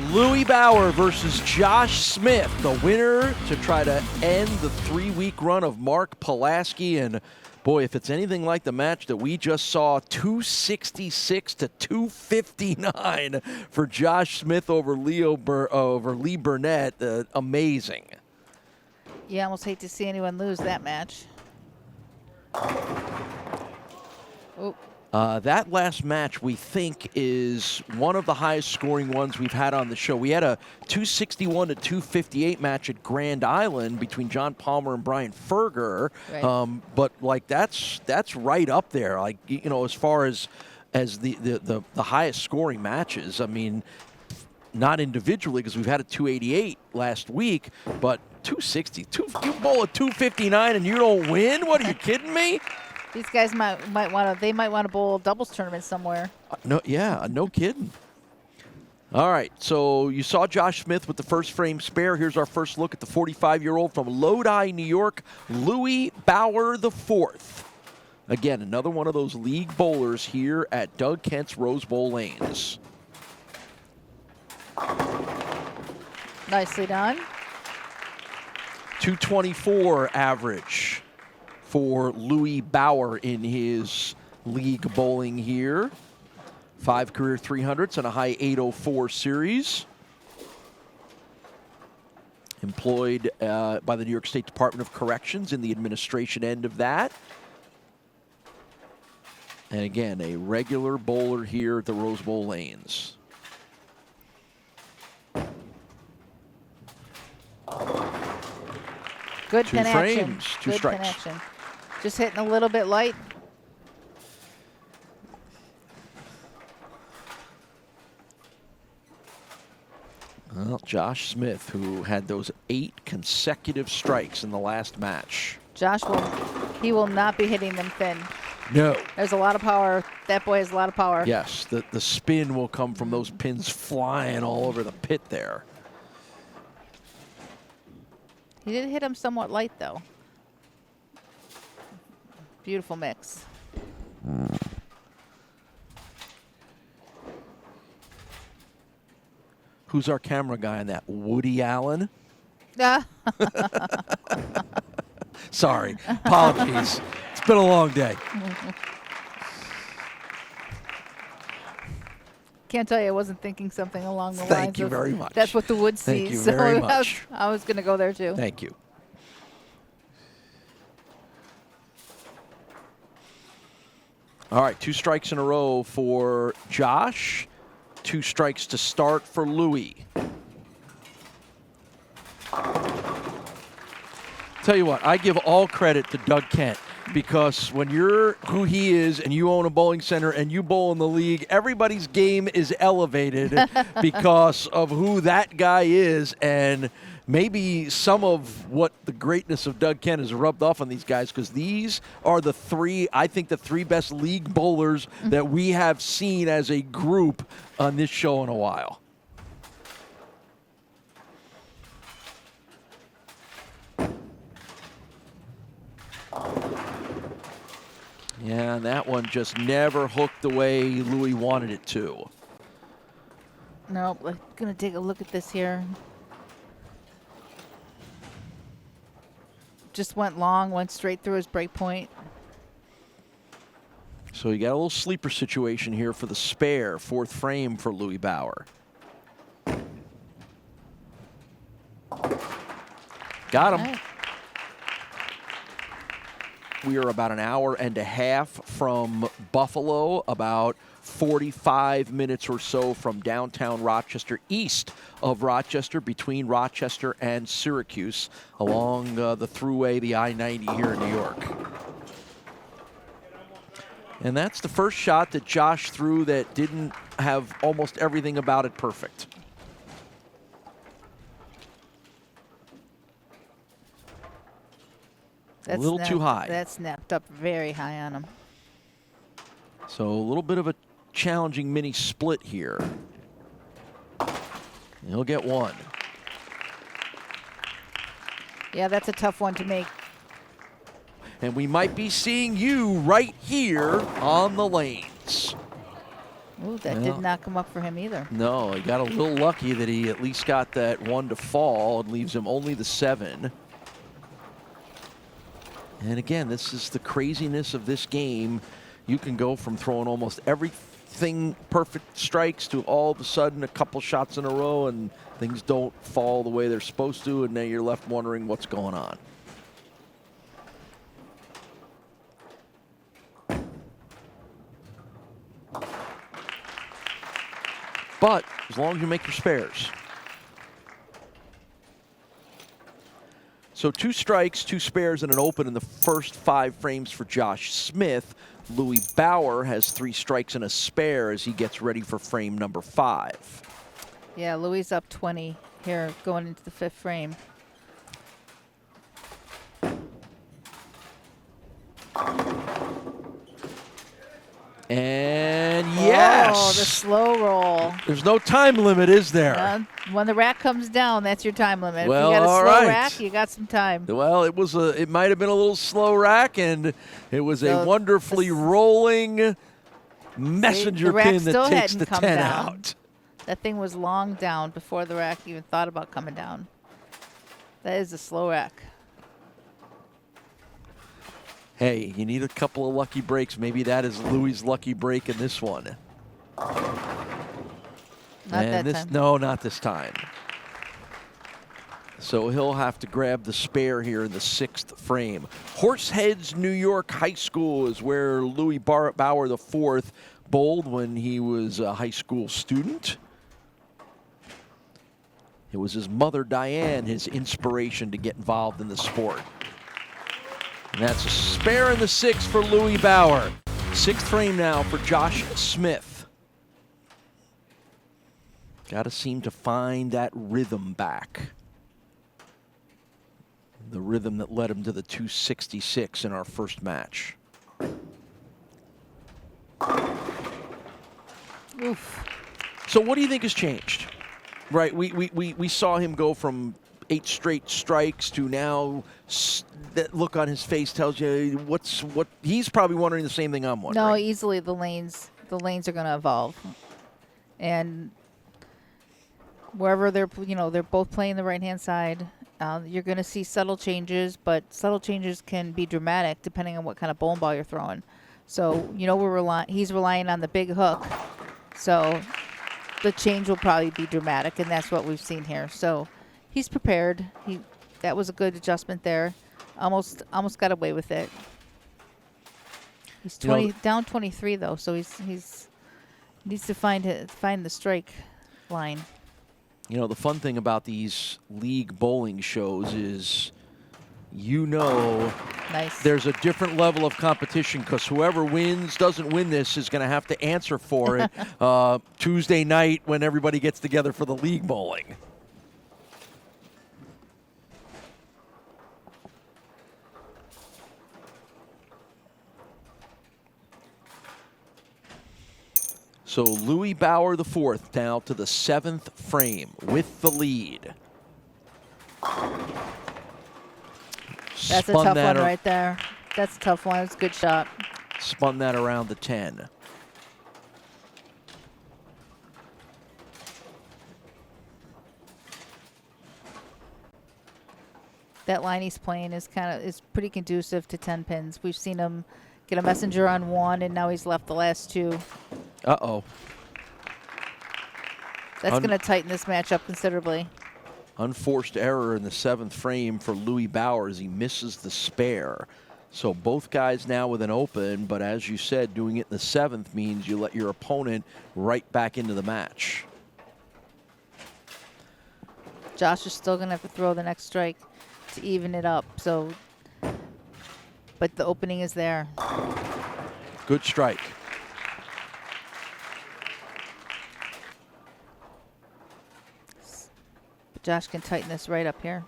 Louie Bower versus Josh Smith, the winner to try to end the 3-week run of Mark Pulaski. And boy, if it's anything like the match that we just saw, 266 to 259 for Josh Smith over Lee Burnett. Amazing. You almost hate to see anyone lose that match. Oh. That last match, we think, is one of the highest scoring ones we've had on the show. We had a 261 to 258 match at Grand Island between John Palmer and Brian Ferger. Right. But like that's right up there. Like, you know, as far as the highest scoring matches. I mean, not individually because we've had a 288 last week, but 260. You bowl a 259 and you don't win? What, are you kidding me? These guys might want to bowl a doubles tournament somewhere. No kidding. All right, so you saw Josh Smith with the first frame spare. Here's our first look at the 45-year-old from Lodi, New York, Louie Bower IV. Again, another one of those league bowlers here at Doug Kent's Rose Bowl Lanes. Nicely done. 224 average for Louie Bower in his league bowling here. 5 career 300s and a high 804 series. Employed by the New York State Department of Corrections in the administration end of that. And again, a regular bowler here at the Rose Bowl Lanes. Good Two pin action. frames, two Good strikes. pin action. Just hitting a little bit light. Well, Josh Smith, who had those 8 consecutive strikes in the last match. Josh will not be hitting them thin. No. There's a lot of power. That boy has a lot of power. Yes, the spin will come from those pins flying all over the pit there. He did hit him somewhat light, though. Beautiful mix. Who's our camera guy on that? Woody Allen? Sorry, apologies. It's been a long day. Can't tell you I wasn't thinking something along the lines Thank you of, very much. that's what the wood sees. Thank you very much. I was going to go there, too. Thank you. All right, 2 strikes in a row for Josh. 2 strikes to start for Louie. Tell you what, I give all credit to Doug Kent because when you're who he is and you own a bowling center and you bowl in the league, everybody's game is elevated because of who that guy is, and maybe some of what the greatness of Doug Kent has rubbed off on these guys, because these are the 3 best league bowlers that we have seen as a group on this show in a while. Yeah, and that one just never hooked the way Louie wanted it to. No, we're going to take a look at this here. Just went long, went straight through his break point. So you got a little sleeper situation here for the spare 4th frame for Louie Bower. Got him. Right. We are about an hour and a half from Buffalo, about 45 minutes or so from downtown Rochester, east of Rochester, between Rochester and Syracuse, along the thruway, the I-90 here in New York. And that's the first shot that Josh threw that didn't have almost everything about it perfect. A little too high. That snapped up very high on him. So a little bit of a challenging mini split here. He'll get 1. Yeah, that's a tough one to make. And we might be seeing you right here on the lanes. Ooh, that Well, did not come up for him either. No, he got a little lucky that he at least got that one to fall and leaves him only the 7. And again, this is the craziness of this game. You can go from throwing almost everything perfect strikes to all of a sudden a couple shots in a row and things don't fall the way they're supposed to, and now you're left wondering what's going on. But as long as you make your spares. So 2 strikes, 2 spares, and an open in the first 5 frames for Josh Smith. Louie Bower has 3 strikes and a spare as he gets ready for frame number 5. Yeah, Louie's up 20 here going into the 5th frame. And yes! Oh, the slow roll. There's no time limit, is there? When the rack comes down, that's your time limit. Well, if you got a all slow right. rack, you got some time. Well, it might have been a little slow rack, and it was a So wonderfully rolling messenger rack pin still that takes hadn't the come 10 down. out. That thing was long down before the rack even thought about coming down. That is a slow rack. Hey, you need a couple of lucky breaks. Maybe that is Louie's lucky break in this one. Not that time. No, not this time. So he'll have to grab the spare here in the 6th frame. Horseheads, New York High School is where Louie Bower IV bowled when he was a high school student. It was his mother, Diane, his inspiration to get involved in the sport. And that's a spare in the 6th for Louie Bower. 6th frame now for Josh Smith. Got to seem to find that rhythm back. The rhythm that led him to the 266 in our first match. Oof. So what do you think has changed? Right, we saw him go from 8 straight strikes to now that look on his face tells you what he's probably wondering the same thing I'm wondering. No, easily the lanes are going to evolve. And wherever they're both playing the right-hand side, you're going to see subtle changes, but subtle changes can be dramatic depending on what kind of bowling ball you're throwing. So, he's relying on the big hook. So the change will probably be dramatic, and that's what we've seen here. So he's prepared. That was a good adjustment there. Almost got away with it. He's down 23 though, so he's needs to find the strike line. You know, the fun thing about these league bowling shows is, Nice. there's a different level of competition because whoever doesn't win this is going to have to answer for it Tuesday night when everybody gets together for the league bowling. So Louie Bower IV now to the 7th frame with the lead. That's a tough one right there. That's a tough one. It's a good shot. Spun that around the 10. That line he's playing is pretty conducive to 10 pins. We've seen him get a messenger on 1, and now he's left the last 2. Uh-oh. That's going to tighten this match up considerably. Unforced error in the 7th frame for Louie Bower as he misses the spare. So both guys now with an open, but as you said, doing it in the 7th means you let your opponent right back into the match. Josh is still going to have to throw the next strike to even it up. But the opening is there. Good strike. But Josh can tighten this right up here.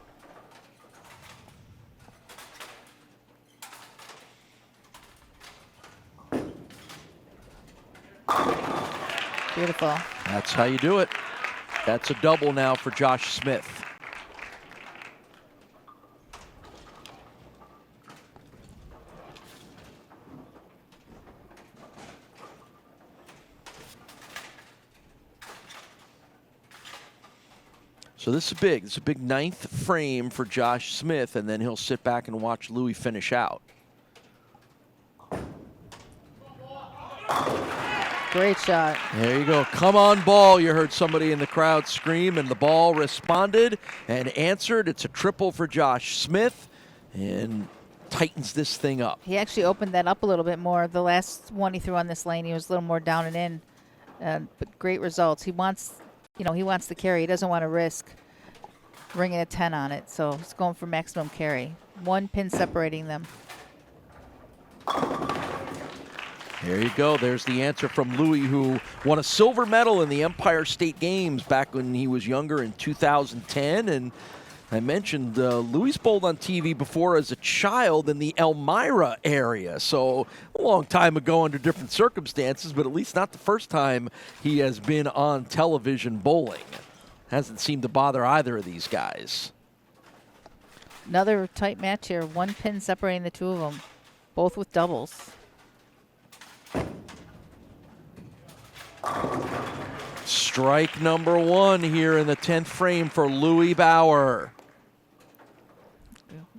Beautiful. That's how you do it. That's a double now for Josh Smith. So this is big. This is a big 9th frame for Josh Smith, and then he'll sit back and watch Louie finish out. Great shot. There you go. Come on, ball. You heard somebody in the crowd scream, and the ball responded and answered. It's a triple for Josh Smith, and tightens this thing up. He actually opened that up a little bit more. The last one he threw on this lane, he was a little more down and in. But great results. He wants, he wants the carry. He doesn't want to risk bringing a 10 on it. So he's going for maximum carry. 1 pin separating them. There you go. There's the answer from Louie, who won a silver medal in the Empire State Games back when he was younger in 2010. And I mentioned Louie's bowled on TV before as a child in the Elmira area. So a long time ago under different circumstances, but at least not the first time he has been on television bowling. Hasn't seemed to bother either of these guys. Another tight match here. 1 pin separating the two of them, both with doubles. Strike number 1 here in the 10th frame for Louie Bower.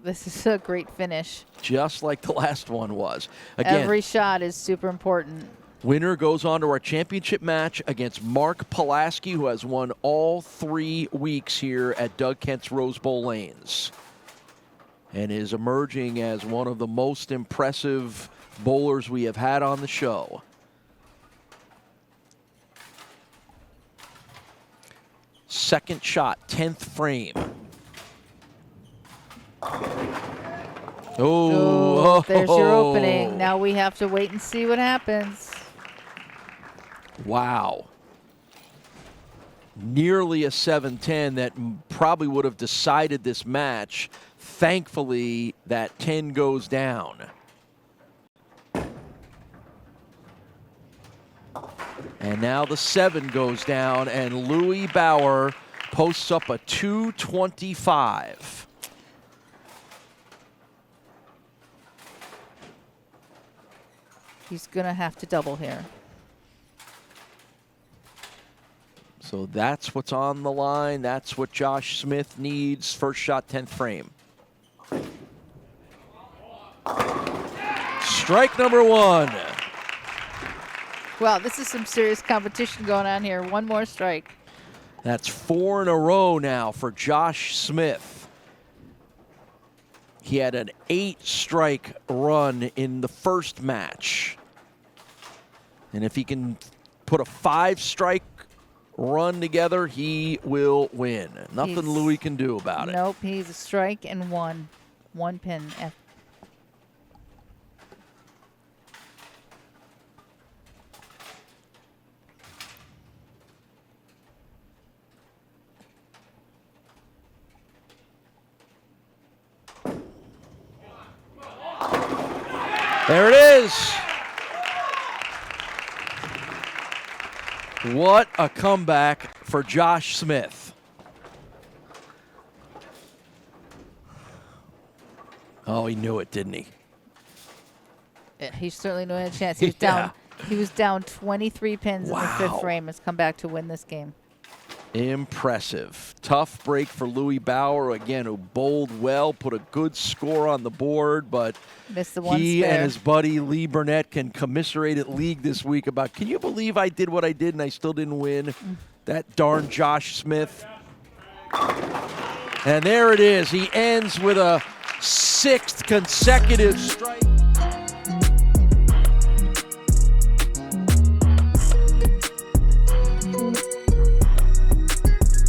This is a great finish. Just like the last one was. Again, every shot is super important. Winner goes on to our championship match against Mark Pulaski, who has won all 3 weeks here at Doug Kent's Rose Bowl Lanes, and is emerging as one of the most impressive bowlers we have had on the show. Second shot, 10th frame. Oh, there's your opening. Now we have to wait and see what happens. Wow. Nearly a 7-10 that probably would have decided this match. Thankfully, that 10 goes down. And now the 7 goes down, and Louie Bower posts up a 225. He's going to have to double here. So that's what's on the line. That's what Josh Smith needs. First shot, 10th frame. Strike number 1. Wow, this is some serious competition going on here. 1 more strike. That's 4 in a row now for Josh Smith. He had an 8-strike run in the first match. And if he can put a 5-strike run together, he will win. Nothing Louie can do about it. Nope, he's a strike and 1 pin. There it is. What a comeback for Josh Smith. Oh, he knew it, didn't he? He certainly knew he had a chance. He was down. He was down 23 pins in the 5th frame. Has come back to win this game. Impressive. Tough break for Louie Bower, again, who bowled well, put a good score on the board, but missed the one he spare. And his buddy Lee Burnett can commiserate at League this week about, can you believe I did what I did and I still didn't win? That darn Josh Smith. And there it is. He ends with a 6th consecutive strike.